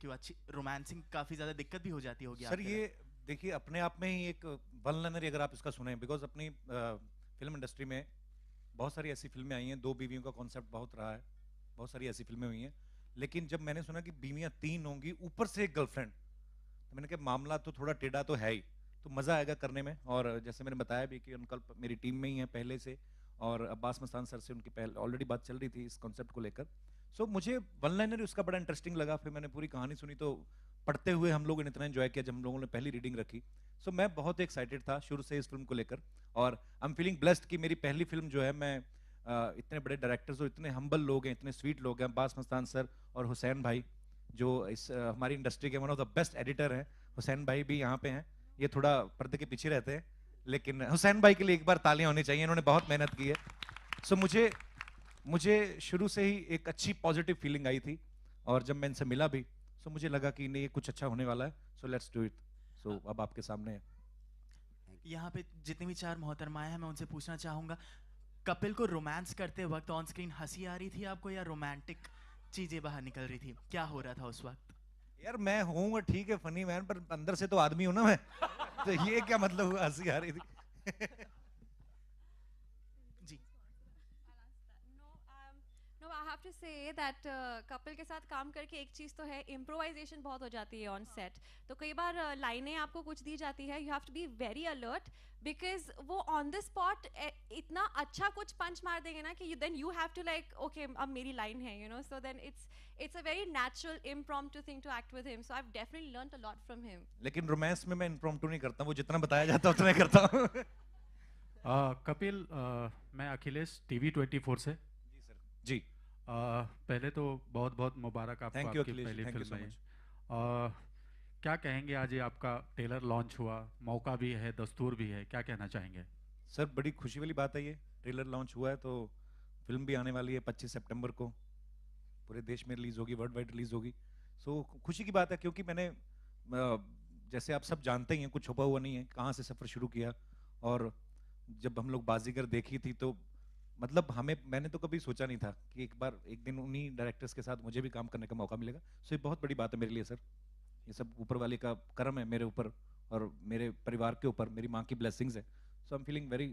क्यों अच्छी रोमांसिंग काफी ज्यादा दिक्कत भी हो जाती होगी सर आपके ये लिए? देखिए अपने आप में ही एक वल्नरी अगर आप इसका सुने, बिकॉज अपनी फिल्म इंडस्ट्री में बहुत सारी ऐसी फिल्में आई हैं, दो बीवियों का कॉन्सेप्ट बहुत रहा है, बहुत सारी ऐसी फिल्में हुई हैं, लेकिन जब मैंने सुना कि बीवियां तीन होंगी ऊपर से एक गर्लफ्रेंड, तो मैंने कहा मामला तो थोड़ा टेढ़ा तो है ही, तो मज़ा आएगा करने में। और जैसे मैंने बताया भी कि उनका मेरी टीम में ही है पहले से, और अब्बास मस्तान सर से उनकी पहले ऑलरेडी बात चल रही थी इस कॉन्सेप्ट को लेकर। सो मुझे वन लाइनर उसका बड़ा इंटरेस्टिंग लगा, फिर मैंने पूरी कहानी सुनी तो पढ़ते हुए हम लोगों ने इतना एंजॉय किया जब हम लोगों ने पहली रीडिंग रखी। सो मैं बहुत एक्साइटेड था शुरू से इस फिल्म को लेकर, और आई एम फीलिंग ब्लेस्ड कि मेरी पहली फिल्म जो है, मैं इतने बड़े डायरेक्टर्स और इतने हम्बल लोग हैं, इतने स्वीट लोग हैं, अब्बास मस्तान सर और हुसैन भाई जो इस हमारी इंडस्ट्री के one of the best editor हैं। हुसैन भाई भी यहाँ पे हैं, ये थोड़ा पर्दे के पीछे रहते हैं, लेकिन हुसैन भाई के लिए एक बार तालियां होनी चाहिए, इन्होंने बहुत मेहनत की है। सो मुझे मुझे शुरू से ही एक अच्छी पॉजिटिव फीलिंग आई थी, और जब मैं इनसे मिला भी, सो मुझे लगा कि नहीं ये कुछ अच्छा होने वाला है, सो लेट्स डू इट। सो अब आपके सामने है। यहाँ पे जितनी भी चार मोहतरमाएं हैं मैं उनसे पूछना चाहूंगा, कपिल को रोमांस करते वक्त ऑन स्क्रीन हंसी आ रही थी आपको या रोमांटिक चीजें बाहर निकल रही थी, क्या हो रहा था उस वक्त? यार मैं हूँ ठीक है फनी मैन, पर अंदर से तो आदमी हूं ना मैं। तो ये क्या मतलब हुआ हंसी आ रही थी? जी। No I have to say that Kapil के साथ काम करके एक चीज़ तो है, इम्प्रोवाइजेशन बहुत हो जाती है ऑन सेट। तो कई बार लाइनें आपको कुछ दी जाती है, you have to be very alert, because वो ऑन द स्पॉट इतना अच्छा कुछ पंच मार देंगे ना कि देन यू हैव टू लाइक ओके अब मेरी लाइन है, you know, so then it's a very natural impromptu thing to act with him, so I have definitely learned a lot from him. लेकिन रोमांस में मैं इम्प्रॉम्प्टू नहीं करता, वो जितना बताया जाता है उतना ही करता हूँ। कपिल, मैं अखिलेश TV 24 से। जी सर। जी। पहले तो बहुत बहुत मुबारक आपको, थैंक यू आपकी अखिलेश जी, पहली thank you film so I. Much. क्या कहेंगे, आज ये आपका ट्रेलर लॉन्च हुआ, मौका भी है दस्तूर भी है, क्या कहना चाहेंगे? सर बड़ी खुशी वाली बात है, ये ट्रेलर लॉन्च हुआ है तो फिल्म भी आने वाली है 25 सितंबर को, पूरे देश में रिलीज होगी, वर्ल्ड वाइड रिलीज होगी। सो खुशी की बात है, क्योंकि मैंने जैसे आप सब जानते ही हैं, कुछ छुपा हुआ नहीं है कहाँ से सफ़र शुरू किया। और जब हम लोग बाजीगर देखी थी तो मतलब मैंने तो कभी सोचा नहीं था कि एक बार एक दिन उन्हीं डायरेक्टर्स के साथ मुझे भी काम करने का मौका मिलेगा। सो ये बहुत बड़ी बात है मेरे लिए सर, ये सब ऊपर वाले का करम है मेरे ऊपर और मेरे परिवार के ऊपर, मेरी माँ की ब्लेसिंग्स है। So I am feeling very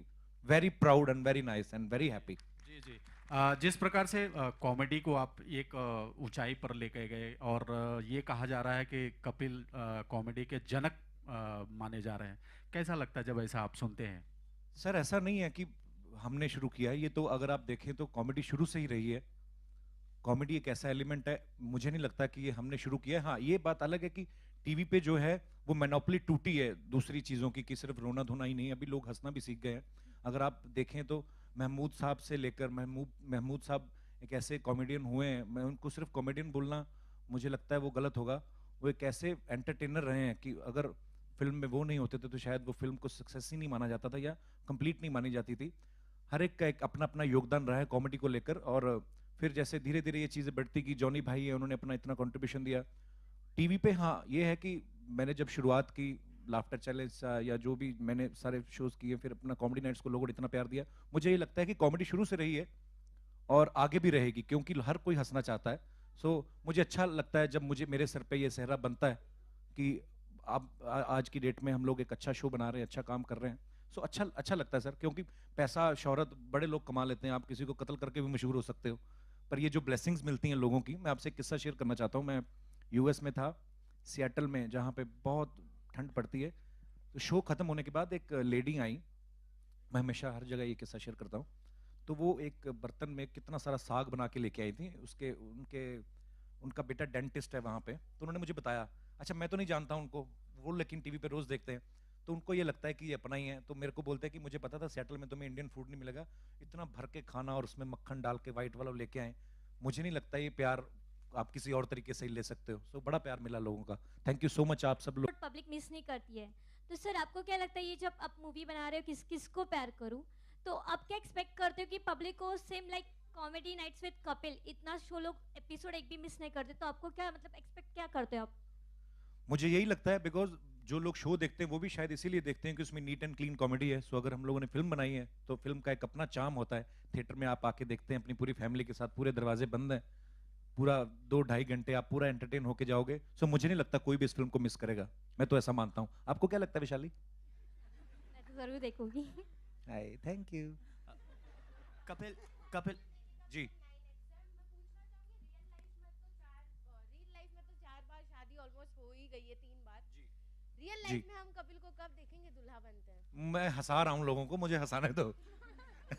very proud and very nice and very happy. जी जी। जिस प्रकार से कॉमेडी को आप एक ऊंचाई पर लेके गए, और ये कहा जा रहा है कि कपिल कॉमेडी के जनक माने जा रहे हैं, कैसा लगता है जब ऐसा आप सुनते हैं? सर ऐसा नहीं है कि हमने शुरू किया है, ये तो अगर आप देखें तो कॉमेडी शुरू से ही रही है। कॉमेडी एक ऐसा एलिमेंट है, मुझे नहीं लगता कि ये हमने शुरू किया है। हाँ ये बात अलग है कि टीवी पे जो है वो मोनोपोली टूटी है दूसरी चीज़ों की, कि सिर्फ रोना धोना ही नहीं, अभी लोग हंसना भी सीख गए हैं। अगर आप देखें तो महमूद साहब से लेकर महमूद साहब एक ऐसे कॉमेडियन हुए हैं, मैं उनको सिर्फ कॉमेडियन बोलना मुझे लगता है वो गलत होगा। वो एक ऐसे एंटरटेनर रहे हैं कि अगर फिल्म में वो नहीं होते थे तो शायद वो फिल्म को सक्सेस ही नहीं माना जाता था या कंप्लीट नहीं मानी जाती थी। हर एक का एक अपना अपना योगदान रहा है कॉमेडी को लेकर, और फिर जैसे धीरे धीरे ये चीज़ें बढ़ती कि जॉनी भाई है, उन्होंने अपना इतना कंट्रीब्यूशन दिया टीवी पे। हाँ ये है कि मैंने जब शुरुआत की लाफ्टर चैलेंज या जो भी मैंने सारे शोज किए, फिर अपना कॉमेडी नाइट्स को लोगों ने इतना प्यार दिया, मुझे ये लगता है कि कॉमेडी शुरू से रही है और आगे भी रहेगी, क्योंकि हर कोई हंसना चाहता है। सो मुझे अच्छा लगता है जब मुझे मेरे सर पे ये सेहरा बनता है कि अब आज की डेट में हम लोग एक अच्छा शो बना रहे हैं, अच्छा काम कर रहे हैं। सो अच्छा अच्छा लगता है सर, क्योंकि पैसा शोहरत बड़े लोग कमा लेते हैं, आप किसी को कत्ल करके भी मशहूर हो सकते हो, पर ये जो ब्लेसिंग्स मिलती हैं लोगों की, मैं आपसे एक किस्सा शेयर करना चाहता हूँ। मैं यूएस में था, सियाटल में, जहाँ पे बहुत ठंड पड़ती है। तो शो खत्म होने के बाद एक लेडी आई, मैं हमेशा हर जगह ये किस्सा शेयर करता हूँ। तो वो एक बर्तन में कितना सारा साग बना के लेके आई थी, उसके उनके उनका बेटा डेंटिस्ट है वहाँ पे, तो उन्होंने मुझे बताया, अच्छा मैं तो नहीं जानता उनको, वो लेकिन टीवी पे रोज देखते हैं, तो उनको ये लगता है कि ये अपना ही है। तो मेरे को बोलते हैं कि मुझे पता था सियाटल में तुम्हें इंडियन फूड नहीं मिलेगा, इतना भर के खाना और उसमें मक्खन डाल के वाइट वाला लेके आए, मुझे नहीं लगता ये प्यार आप किसी और तरीके से ही ले सकते हो। सो बड़ा प्यार मिला लोगों का, थैंक यू सो मच आप सब लोग। पब्लिक मिस नहीं करती है। तो सर आपको क्या लगता है, ये जब आप मूवी बना रहे हो किस किस को प्यार करूं, तो आप क्या एक्सपेक्ट करते हो कि पब्लिक को same like comedy nights with Kapil इतना शो लोग एपिसोड एक भी मिस नहीं करते, तो आपको क्या मतलब एक्सपेक्ट क्या करते हो आप? मुझे यही लगता है, बिकॉज जो लोग शो देखते हैं वो भी शायद इसीलिए देखते हैं कि उसमें नीट एंड क्लीन कॉमेडी है। सो अगर हम लोगों ने फिल्म बनाई है तो फिल्म का एक अपना चार्म होता है, थिएटर में आप आके देखते हैं अपनी पूरी फैमिली के साथ, पूरे दरवाजे बंद हैं, पूरा 2-2.5 घंटे आप पूरा एंटरटेन होके जाओगे। सो मुझे नहीं लगता कोई भी इस फिल्म को मिस करेगा, मैं तो ऐसा मानता हूँ। आपको क्या लगता है वैशाली? मैं तो जरूर देखूंगी। Hi, thank you. Kapil Kapil ji. Real life में तो 4 बार शादी ऑलमोस्ट हो ही गई है, 3 बार। रियल जी। लाइफ में हम कपिल को कब देखेंगे दूल्हा बनते हैं? मैं हंसा रहा हूँ लोगों को, मुझे हंसाने दो।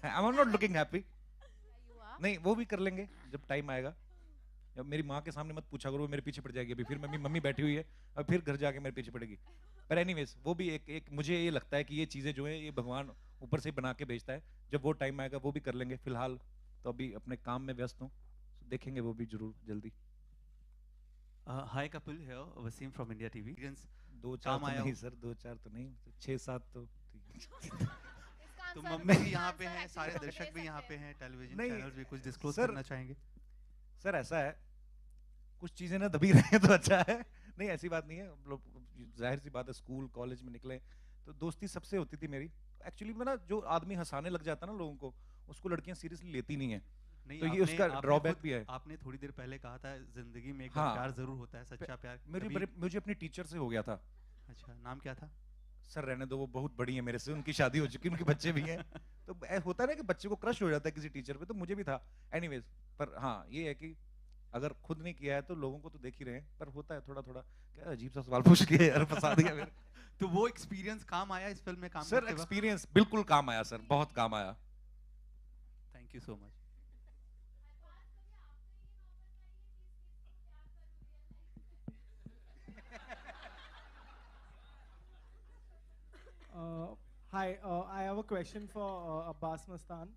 I am not looking happy. You are? नहीं, वो भी कर लेंगे जब टाइम आएगा। अब मेरी माँ के सामने मत पूछा करो, वो मेरे पीछे पड़ जाएगी अभी, फिर मम्मी मम्मी बैठी हुई है और फिर घर जाके मेरे पीछे पड़ेगी। पर एनीवेज वो भी एक मुझे ये लगता है कि ये चीज़ें जो है ये भगवान ऊपर से बना के भेजता है। जब वो टाइम आएगा वो भी कर लेंगे। फिलहाल तो अभी अपने काम में व्यस्त हूँ, देखेंगे वो भी जरूर जल्दी। Hi Kapil here, Wasim from India TV. Experience 2-4 काम तो आया नहीं हो। सर, 2-4 तो नहीं, 6-7 तो ठीक। इसका तो आंसर- मम्मी भी इसका यहाँ पे आंसर हैं, actually सारे हम दे दर्शक भी यहाँ सकते पे हैं। हैं, टेलीविजन नहीं, चैनल्स भी कुछ डिस्क्लोज सर- करना चाहेंगे? सर ऐसा है, कुछ चीज़ें ना दबी रहे तो अच्छा है। नहीं ऐसी बात नहीं है, हम लोग जाहिर सी बात है स्कूल कॉलेज में निकले तो दोस्ती सबसे होती थी मेरी। एक्चुअली में ना जो आदमी हंसाने लग जाता है ना लोगों को, उसको लड़कियां सीरियसली लेती नहीं है। नहीं, तो ये आपने- उसका आपने ड्रॉबैक खुद- भी है। आपने थोड़ी देर पहले कहा था जिंदगी में एक हाँ। बार प्यार जरूर होता है, सच्चा प्यार। कभी- मुझे अपनी टीचर से हो गया था। अच्छा, नाम क्या था? सर रहने दो, वो बहुत बड़ी है मेरे से, उनकी शादी हो चुकी है, उनके बच्चे भी हैं। तो होता है ना कि बच्चे को क्रश हो जाता है किसी टीचर पे, तो मुझे भी था। एनीवेज, पर हाँ ये है कि अगर खुद नहीं किया है तो लोगों को तो देख ही रहे हैं, पर होता है थोड़ा थोड़ा। क्या अजीब सा सवाल पूछ के यार फंसा दिया मेरे। तो वो एक्सपीरियंस काम आया इस फिल्म में काम सर करते वक्त? एक्सपीरियंस बिल्कुल काम आया सर, बहुत काम आया। Thank you so much. Hi, I have a question for Abbas Mastan.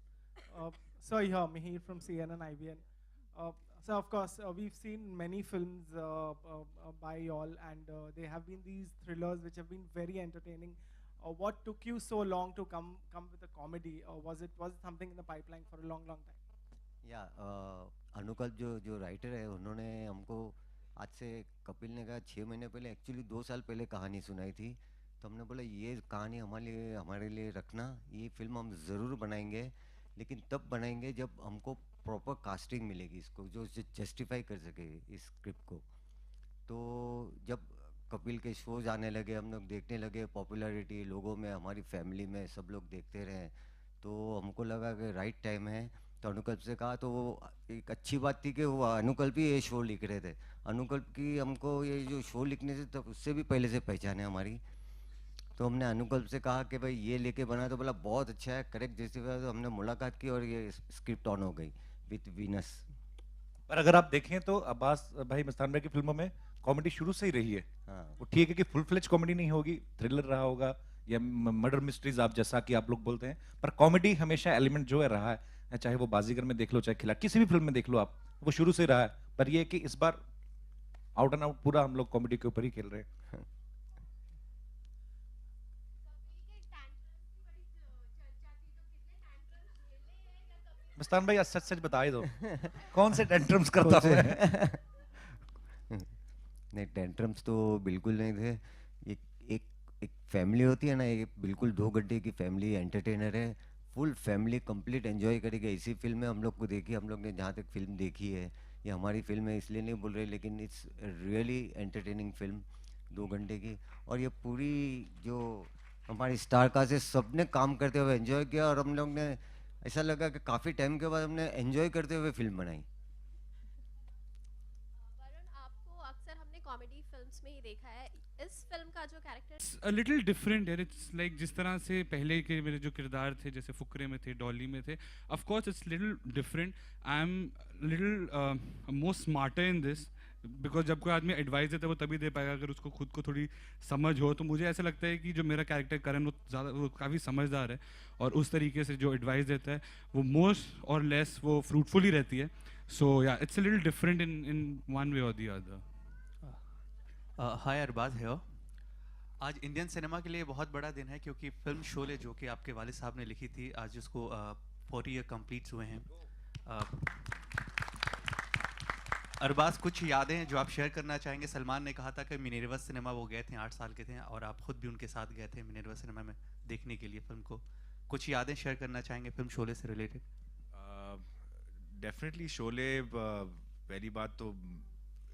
So here, Mihir from CNN IBN. So of course, we've seen many films by y'all, and they have been these thrillers which have been very entertaining. What took you so long to come with a comedy, or was it something in the pipeline for a long time? या अनुकल्प जो writer है उन्होंने हमको आज से कपिल ने कहा 6 महीने पहले, एक्चुअली 2 साल पहले कहानी सुनाई थी। तो हमने बोला ये कहानी हमारे लिए रखना, ये फिल्म हम ज़रूर बनाएंगे, लेकिन तब बनाएंगे जब हमको प्रॉपर कास्टिंग मिलेगी इसको, जो जस्टिफाई कर सके इस स्क्रिप्ट को। तो जब कपिल के शोज आने लगे, हम लोग देखने लगे, पॉपुलैरिटी लोगों में, हमारी फैमिली में सब लोग देखते रहे, तो हमको लगा कि राइट टाइम है। तो अनुकल्प से कहा, तो वो एक अच्छी बात थी कि वो अनुकल्प ही ये शो लिख रहे थे। अनुकल्प की हमको ये जो शो लिखने से तब उससे भी पहले से पहचान है हमारी। तो हमने अनुकल्प से कहा कि भाई ये लेके बना, तो बोला बहुत अच्छा है, करेक्ट जस्टिफाई। तो हमने मुलाकात की और ये स्क्रिप्ट ऑन हो गई विथ वीनस। पर अगर आप देखें तो अब्बास भाई मस्तान भाई की फिल्मों में कॉमेडी शुरू से ही रही है। हाँ, वो ठीक है कि फुल फ्लेज कॉमेडी नहीं होगी, थ्रिलर रहा होगा या मर्डर मिस्ट्रीज आप जैसा कि आप लोग बोलते हैं, पर कॉमेडी हमेशा एलिमेंट जो है रहा है, चाहे वो बाजीगर में देख लो, चाहे खिला, किसी भी फिल्म में देख लो आप, वो शुरू से रहा है। पर ये है कि इस बार आउट एंड आउट पूरा हम लोग कॉमेडी के ऊपर ही खेल रहे हैं। मस्तान भाई आज सच सच बता ही दो, कौन से टेंट्रम्स करता कौन है? नहीं, टेंट्रम्स तो बिल्कुल नहीं थे। एक एक एक फैमिली होती है ना, ये बिल्कुल 2 घंटे की फैमिली एंटरटेनर है, फुल फैमिली कंप्लीट एंजॉय करेगी। ऐसी फिल्म है हम लोग को देखी, हम लोग ने जहाँ तक फिल्म देखी है, ये हमारी फिल्म है इसलिए नहीं बोल रहे, लेकिन इट्स रियली एंटरटेनिंग फिल्म 2 घंटे की। और ये पूरी जो हमारी स्टार कास्ट है, सबने काम करते हुए एंजॉय किया, और हम लोग ने ऐसा लगा कि काफ़ी टाइम के बाद हमने एंजॉय करते हुए फिल्म बनाई। वरुण, आपको अक्सर हमने कॉमेडी फिल्म्स में ही देखा है। इस फिल्म का जो कैरेक्टर अ लिटिल डिफरेंट है। इट्स लाइक जिस तरह से पहले के मेरे जो किरदार थे, जैसे फुकरे में थे, डॉली में थे, of course it's little different. I am little more smarter in this, because जब कोई आदमी एडवाइस देता है वो तभी दे पाएगा अगर उसको खुद को थोड़ी समझ हो। तो मुझे ऐसा लगता है कि जो मेरा कैरेक्टर करण, वो काफ़ी समझदार है, और उस तरीके से जो एडवाइस देता है वो मोस्ट और लेस वो फ्रूटफुल ही रहती है। सो या it's a little different in one way और द अदर। हाय अरबाज है। आज इंडियन सिनेमा के लिए बहुत बड़ा दिन है, क्योंकि फिल्म शोले जो कि आपके वालिद साहब ने लिखी थी, आज उसको 40 ईयर कंप्लीट हुए हैं। अरबाज, कुछ यादें जो आप शेयर करना चाहेंगे? सलमान ने कहा था कि मिनेर्वा सिनेमा वो गए थे, 8 साल के थे, और आप खुद भी उनके साथ गए थे मिनेर्वा सिनेमा में देखने के लिए फिल्म को। कुछ यादें शेयर करना चाहेंगे फिल्म शोले से रिलेटेड? डेफिनेटली शोले पहली बात तो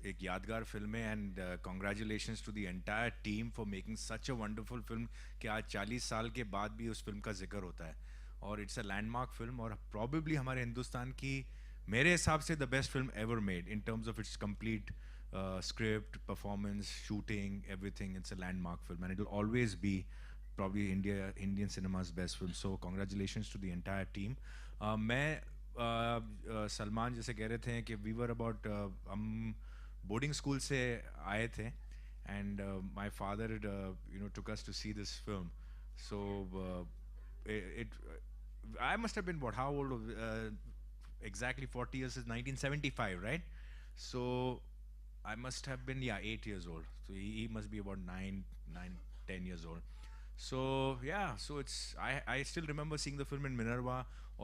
एक यादगार फिल्म है and congratulations to the entire team for making such a wonderful film कि आज 40 साल के बाद भी उस फिल्म का जिक्र होता है और इट्स अ लैंडमार्क फिल्म और प्रॉबेबली हमारे हिंदुस्तान की मेरे हिसाब से the best film ever made in terms of its complete script, performance, shooting, everything. It's a landmark film and it will always be probably Indian cinema's best film. So congratulations to the entire team. मैं सलमान जैसे कह रहे थे कि we were about हम boarding school से आए थे and my father took us to see this film. So I must have been how old? Exactly 40 years is 1975, right? So I must have been 8 years old. So he must be about 10 years old. So yeah, so I still remember seeing the film in Minerva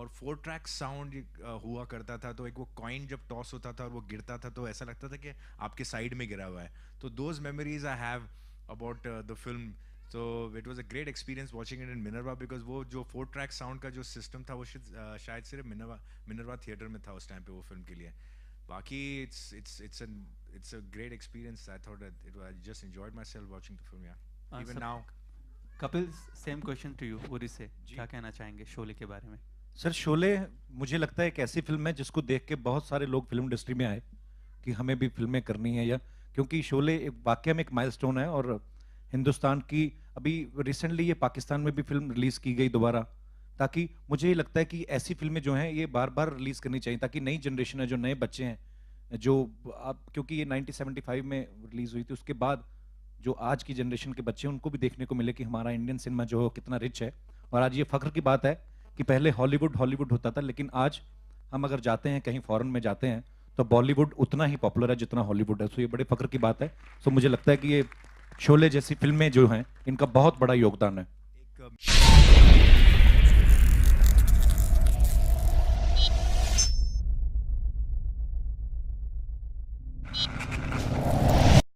और 4-track sound हुआ करता था तो एक वो coin जब toss होता था और वो गिरता था तो ऐसा लगता था कि आपके side में गिरा हुआ है तो those memories I have about the film. So it was a great experience watching it in Minerva because वो जो 4-track sound का जो system था वो शायद सिर्फ Minerva theater में था उस टाइम पे वो film के लिए. बाकी it's a great experience. I thought that I just enjoyed myself watching the film. Yeah. Even now. Kapil, same question to you. Uri से क्या कहना चाहेंगे शोले के बारे में? सर शोले मुझे लगता है एक ऐसी फिल्म है जिसको देख के बहुत सारे लोग फिल्म इंडस्ट्री में आए कि हमें भी फिल्में करनी है या क्योंकि शोले एक वाकई में एक माइलस्टोन है और हिंदुस्तान की अभी रिसेंटली ये पाकिस्तान में भी फिल्म रिलीज की गई दोबारा ताकि मुझे ये लगता है कि ऐसी फिल्में जो हैं ये बार बार रिलीज करनी चाहिए ताकि नई जनरेशन है जो नए बच्चे हैं जो अब क्योंकि ये 1975 में रिलीज हुई थी उसके बाद जो आज की जनरेशन के बच्चे हैं उनको भी देखने को मिले कि हमारा इंडियन सिनेमा जो है कितना रिच है और आज ये फख्र की बात है कि पहले हॉलीवुड होता था लेकिन आज हम अगर जाते हैं कहीं फॉरेन में जाते हैं तो बॉलीवुड उतना ही पॉपुलर है जितना हॉलीवुड है। सो ये बड़े फख्र की बात है। सो मुझे लगता है कि ये शोले जैसी फिल्में जो हैं इनका बहुत बड़ा योगदान है।